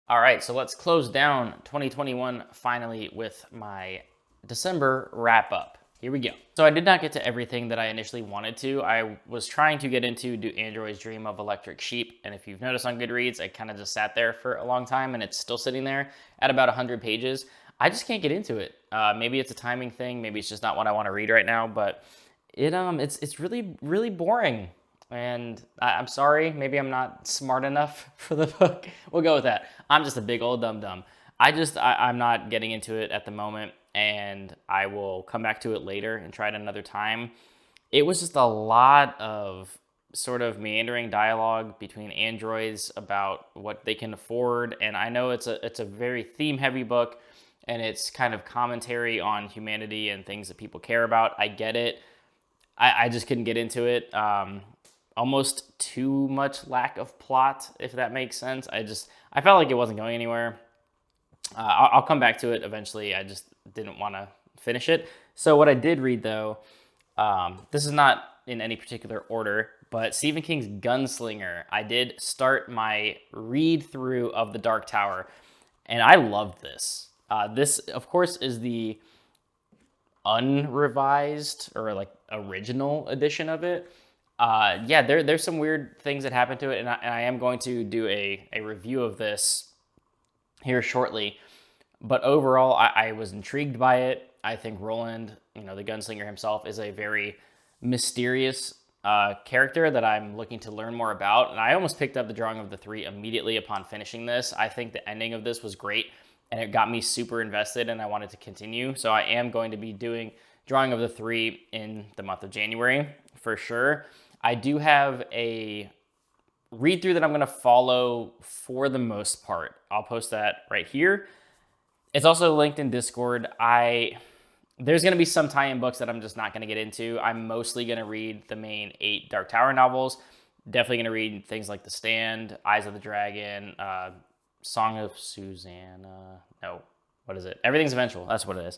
All right, so let's close down 2021 finally with my December wrap up. Here we go. So I did not get to everything that I initially wanted to. I was trying to get into Do Androids Dream of Electric Sheep? And if you've noticed on Goodreads, I kind of just sat there for a long time and it's still sitting there at about 100 pages. I just can't get into it. Maybe it's a timing thing. Maybe it's just not what I want to read right now, but it's really boring. And I'm sorry, maybe I'm not smart enough for the book. We'll go with that. I'm just a big old dum-dum. I'm not getting into it at the moment, and I will come back to it later and try it another time. It was just a lot of sort of meandering dialogue between androids about what they can afford, and I know it's a very theme-heavy book, and it's kind of commentary on humanity and things that people care about. I get it. I just couldn't get into it. Almost too much lack of plot, if that makes sense. I felt like it wasn't going anywhere. I'll come back to it eventually. I just didn't want to finish it. So what I did read, though, this is not in any particular order, but Stephen King's Gunslinger. I did start my read through of The Dark Tower, and I loved this. This, of course, is the unrevised or like original edition of it. Yeah, there's some weird things that happen to it, and I am going to do a review of this here shortly. But overall, I was intrigued by it. I think Roland, the gunslinger himself, is a very mysterious character that I'm looking to learn more about. And I almost picked up the Drawing of the Three immediately upon finishing this. I think the ending of this was great, and it got me super invested, and I wanted to continue. So I am going to be doing Drawing of the Three in the month of January, for sure. I do have a read through that I'm going to follow for the most part. I'll post that right here. It's also linked in Discord. There's going to be some tie-in books that I'm just not going to get into. I'm mostly going to read the main 8 Dark Tower novels. Definitely going to read things like The Stand, Eyes of the Dragon, Song of Susanna. No, what is it? Everything's Eventual. That's what it is.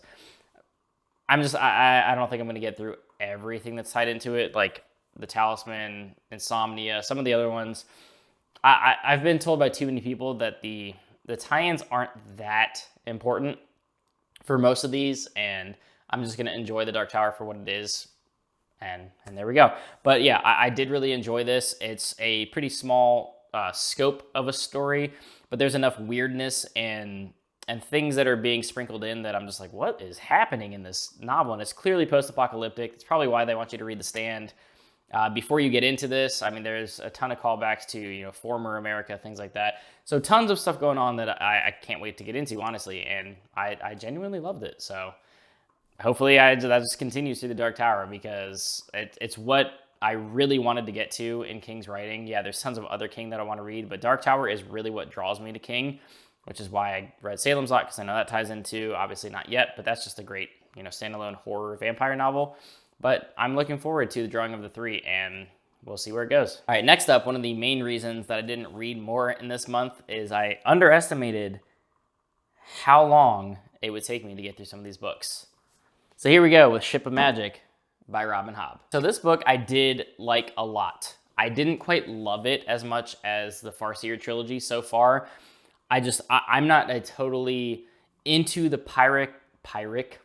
I don't think I'm going to get through everything that's tied into it, like The Talisman, Insomnia, some of the other ones. I've been told by too many people that the tie-ins aren't that important for most of these, and I'm just going to enjoy The Dark Tower for what it is, and there we go. But yeah, I did really enjoy this. It's a pretty small scope of a story, but there's enough weirdness and things that are being sprinkled in that I'm just like, what is happening in this novel? And it's clearly post-apocalyptic. It's probably why they want you to read The Stand. Before you get into this, I mean, there's a ton of callbacks to, former America, things like that. So tons of stuff going on that I can't wait to get into, honestly. And I genuinely loved it. So hopefully that just continues through The Dark Tower, because it's what I really wanted to get to in King's writing. Yeah, there's tons of other King that I want to read, but Dark Tower is really what draws me to King, which is why I read Salem's Lot, because I know that ties into, obviously not yet, but that's just a great, standalone horror vampire novel. But I'm looking forward to the Drawing of the Three, and we'll see where it goes. All right, next up, one of the main reasons that I didn't read more in this month is I underestimated how long it would take me to get through some of these books. So here we go with Ship of Magic by Robin Hobb. So this book I did like a lot. I didn't quite love it as much as the Farseer trilogy so far. I'm not totally into the pirate,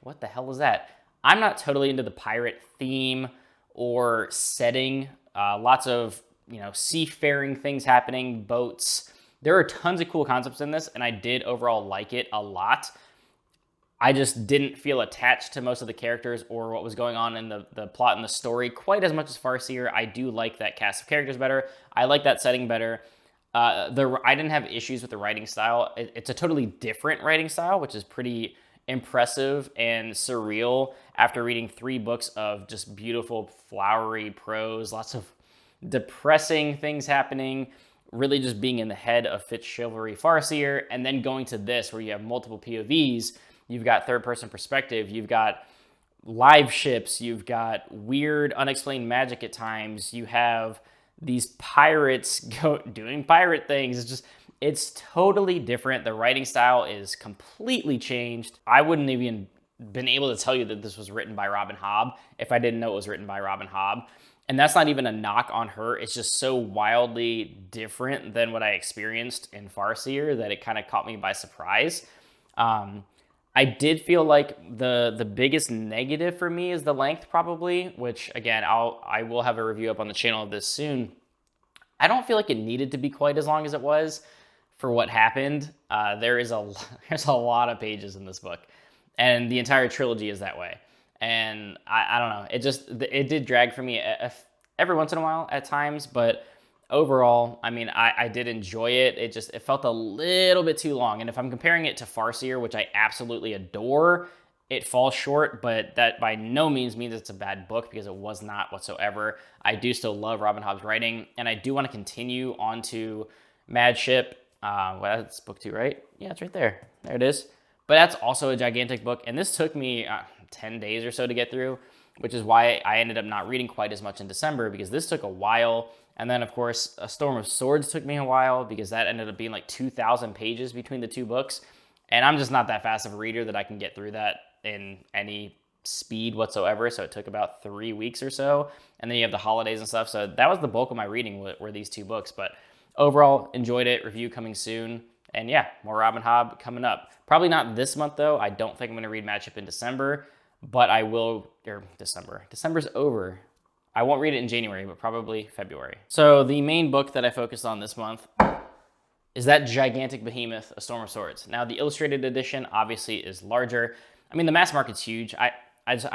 what the hell was that? I'm not totally into the pirate theme or setting. Lots of, seafaring things happening, boats. There are tons of cool concepts in this, and I did overall like it a lot. I just didn't feel attached to most of the characters or what was going on in the plot and the story quite as much as Farseer. I do like that cast of characters better. I like that setting better. I didn't have issues with the writing style. It's a totally different writing style, which is pretty impressive and surreal after reading 3 books of just beautiful, flowery prose, lots of depressing things happening, really just being in the head of Fitz Chivalry Farseer, and then going to this where you have multiple POVs, you've got third-person perspective, you've got live ships, you've got weird, unexplained magic at times, you have these pirates doing pirate things. It's totally different. The writing style is completely changed. I wouldn't even been able to tell you that this was written by Robin Hobb if I didn't know it was written by Robin Hobb. And that's not even a knock on her. It's just so wildly different than what I experienced in Farseer that it kind of caught me by surprise. I did feel like the biggest negative for me is the length, probably, which again I will have a review up on the channel of this soon. I don't feel like it needed to be quite as long as it was for what happened. There's a lot of pages in this book, and the entire trilogy is that way. And I don't know, it did drag for me every once in a while at times, but overall, I mean, I did enjoy it. It felt a little bit too long. And if I'm comparing it to Farseer, which I absolutely adore, it falls short, but that by no means it's a bad book, because it was not whatsoever. I do still love Robin Hobb's writing, and I do want to continue on to Mad Ship. Well, that's book 2, right? Yeah, it's right there. There it is. But that's also a gigantic book, and this took me 10 days or so to get through, which is why I ended up not reading quite as much in December, because this took a while. And then, of course, A Storm of Swords took me a while, because that ended up being like 2,000 pages between the two books. And I'm just not that fast of a reader that I can get through that in any speed whatsoever. So it took about 3 weeks or so. And then you have the holidays and stuff. So that was the bulk of my reading, were these two books. But overall, enjoyed it. Review coming soon. And yeah, more Robin Hobb coming up. Probably not this month, though. I don't think I'm going to read Mad Ship in December. But I will, December. December's over. I won't read it in January, but probably February. So the main book that I focused on this month is that gigantic behemoth, A Storm of Swords. Now, the illustrated edition obviously is larger. I mean, the mass market's huge. I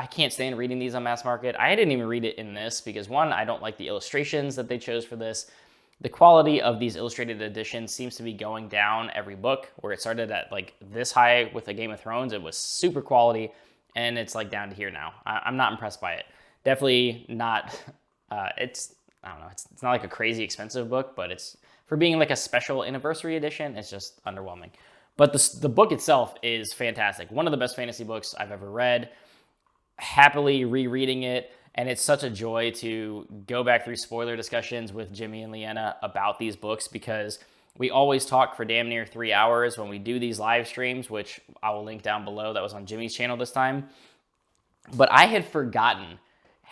can't stand reading these on mass market. I didn't even read it in this because, one, I don't like the illustrations that they chose for this. The quality of these illustrated editions seems to be going down every book, where it started at like this high with the Game of Thrones. It was super quality, and it's like down to here now. I'm not impressed by it. Definitely not, I don't know, it's not like a crazy expensive book, but it's, for being like a special anniversary edition, it's just underwhelming. But the book itself is fantastic. One of the best fantasy books I've ever read. Happily rereading it, and it's such a joy to go back through spoiler discussions with Jimmy and Leanna about these books, because we always talk for damn near 3 hours when we do these live streams, which I will link down below. That was on Jimmy's channel this time. But I had forgotten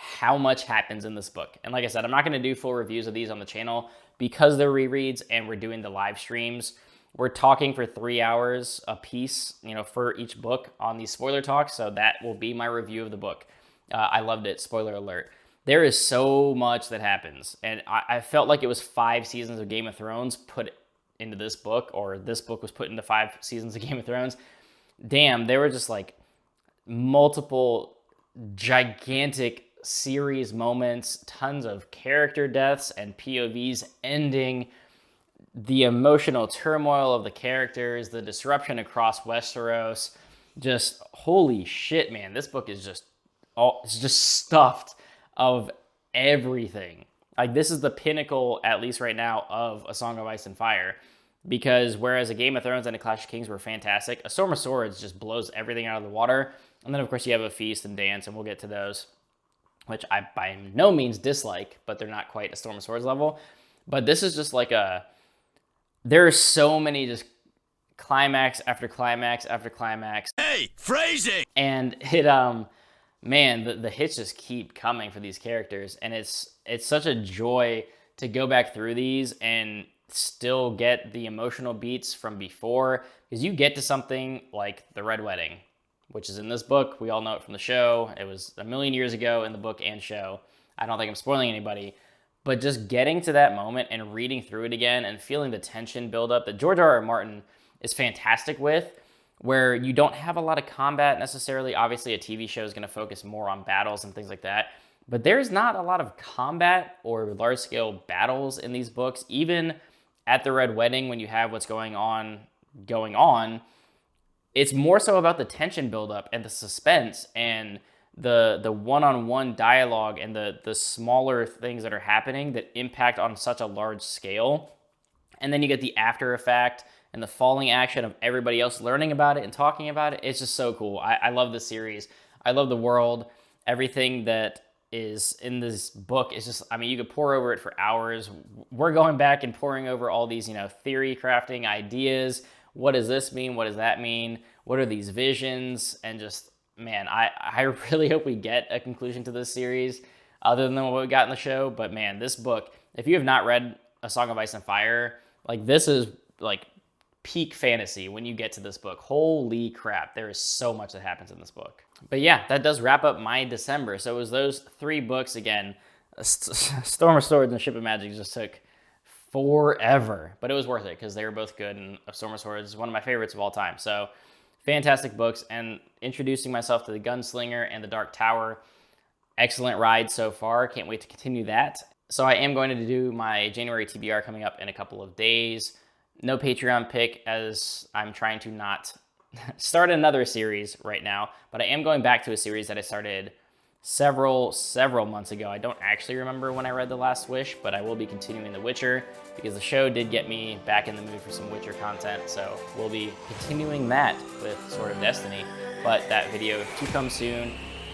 how much happens in this book. And like I said, I'm not going to do full reviews of these on the channel because they're rereads and we're doing the live streams. We're talking for 3 hours a piece, for each book on these spoiler talks. So that will be my review of the book. I loved it. Spoiler alert. There is so much that happens. And I felt like it was 5 seasons of Game of Thrones put into this book, or this book was put into 5 seasons of Game of Thrones. Damn, there were just like multiple gigantic series moments, tons of character deaths and POVs ending, the emotional turmoil of the characters, the disruption across Westeros. Just holy shit, man. This book is it's just stuffed of everything. Like, this is the pinnacle, at least right now, of A Song of Ice and Fire. Because whereas A Game of Thrones and A Clash of Kings were fantastic, A Storm of Swords just blows everything out of the water. And then, of course, you have A Feast and Dance, and we'll get to those, which I by no means dislike, but they're not quite A Storm of Swords level. But this is just like there are so many just climax after climax after climax. Hey, phrasing! And it, man, the hits just keep coming for these characters. And it's such a joy to go back through these and still get the emotional beats from before. Because you get to something like the Red Wedding, which is in this book. We all know it from the show. It was a million years ago in the book and show. I don't think I'm spoiling anybody. But just getting to that moment and reading through it again and feeling the tension build up that George R.R. Martin is fantastic with, where you don't have a lot of combat necessarily. Obviously, a TV show is going to focus more on battles and things like that. But there's not a lot of combat or large-scale battles in these books. Even at the Red Wedding, when you have what's going on, it's more so about the tension buildup and the suspense and the one-on-one dialogue and the smaller things that are happening that impact on such a large scale. And then you get the after effect and the falling action of everybody else learning about it and talking about it. It's just so cool. I love this series. I love the world. Everything that is in this book is just, you could pour over it for hours. We're going back and pouring over all these, theory crafting ideas. What does this mean? What does that mean? What are these visions? And just, man, I really hope we get a conclusion to this series. other than what we got in the show. But man, this book, if you have not read A Song of Ice and Fire, like this is like peak fantasy when you get to this book. Holy crap, there is so much that happens in this book. But yeah, that does wrap up my December. So it was those 3 books again. Storm of Swords and Ship of Magic just took forever, but it was worth it because they were both good, and A Storm of Swords is one of my favorites of all time. So fantastic books, and introducing myself to the Gunslinger and the Dark Tower. Excellent ride so far. Can't wait to continue that. So I am going to do my January TBR coming up in a couple of days. No Patreon pick, as I'm trying to not start another series right now, but I am going back to a series that I started several months ago. I don't actually remember when I read The Last Wish, but I will be continuing The Witcher because the show did get me back in the mood for some Witcher content, so we'll be continuing that with Sword of Destiny. But that video to come soon.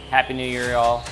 Happy New Year, y'all.